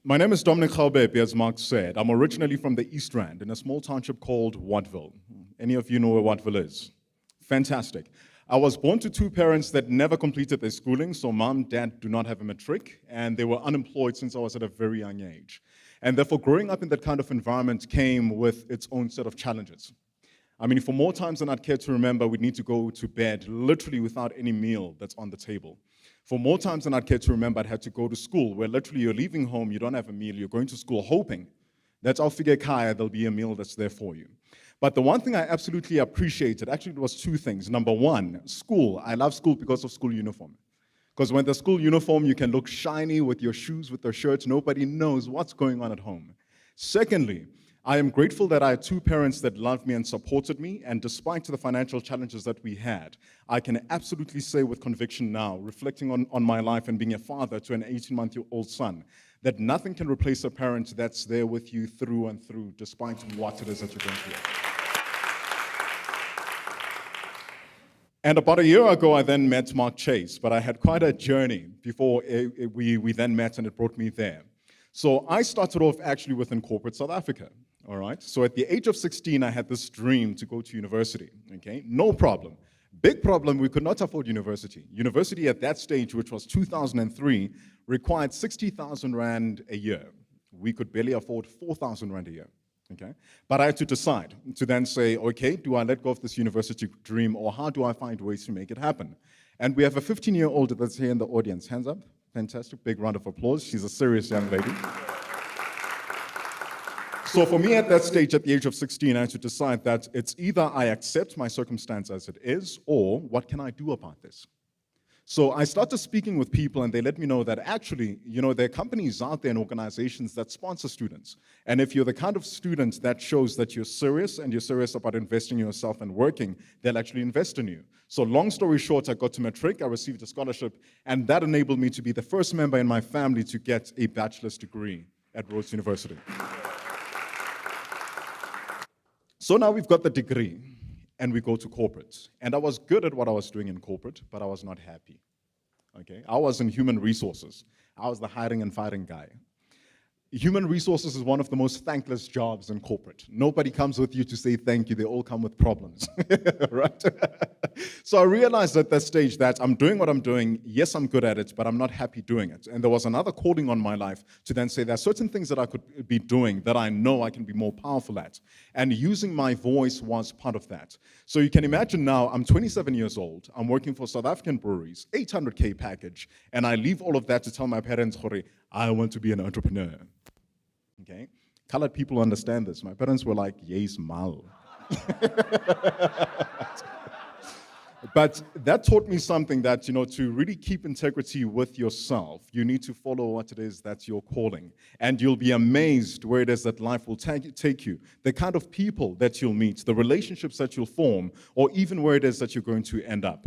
My name is Dominic Gaobepe, as Mark said. I'm originally from the East Rand, in a small township called Wattville. Any of you know where Wattville is? Fantastic. I was born to two parents that never completed their schooling, so mom, dad do not have a matric, and they were unemployed since I was at a very young age. And therefore, growing up in that kind of environment came with its own set of challenges. I mean, for more times than I'd care to remember, we'd need to go to bed literally without any meal that's on the table. For more times than I'd care to remember, I'd had to go to school, where literally you're leaving home, you don't have a meal, you're going to school hoping that I'll figure kaya, there'll be a meal that's there for you. But the one thing I absolutely appreciated, actually it was two things. Number one, school. I love school because of school uniform. Because when the school uniform, you can look shiny with your shoes, with your shirts, nobody knows what's going on at home. Secondly, I am grateful that I had two parents that loved me and supported me, and despite the financial challenges that we had, I can absolutely say with conviction now, reflecting on my life and being a father to an 18-month-old son, that nothing can replace a parent that's there with you through and through, despite what it is that you're going through. And about a year ago, I then met Mark Chase, but I had quite a journey before we then met, and it brought me there. So I started off actually within corporate South Africa, all right? So at the age of 16, I had this dream to go to university, okay? No problem. Big problem, we could not afford university. University at that stage, which was 2003, required 60,000 Rand a year. We could barely afford 4,000 Rand a year. Okay, but I had to decide to then say, okay, do I let go of this university dream, or how do I find ways to make it happen? And we have a 15-year-old that's here in the audience. Hands up. Fantastic. Big round of applause. She's a serious young lady. So for me at that stage, at the age of 16, I had to decide that it's either I accept my circumstance as it is, or what can I do about this? So I started speaking with people, and they let me know that actually, there are companies out there and organizations that sponsor students. And if you're the kind of student that shows that you're serious and you're serious about investing in yourself and working, they'll actually invest in you. So long story short, I got to matric, I received a scholarship, and that enabled me to be the first member in my family to get a bachelor's degree at Rhodes University. So now we've got the degree, and we go to corporate. And I was good at what I was doing in corporate, but I was not happy. Okay, I was in human resources. I was the hiring and firing guy. Human resources is one of the most thankless jobs in corporate. Nobody comes with you to say thank you, they all come with problems, right? So I realized at that stage that I'm doing what I'm doing, yes, I'm good at it, but I'm not happy doing it. And there was another calling on my life to then say there are certain things that I could be doing that I know I can be more powerful at. And using my voice was part of that. So you can imagine now, I'm 27 years old, I'm working for South African breweries, 800K package, and I leave all of that to tell my parents, I want to be an entrepreneur. Okay, colored people understand this. My parents were like, yes, mal. But that taught me something that, to really keep integrity with yourself, you need to follow what it is that's your calling. And you'll be amazed where it is that life will take you, the kind of people that you'll meet, the relationships that you'll form, or even where it is that you're going to end up.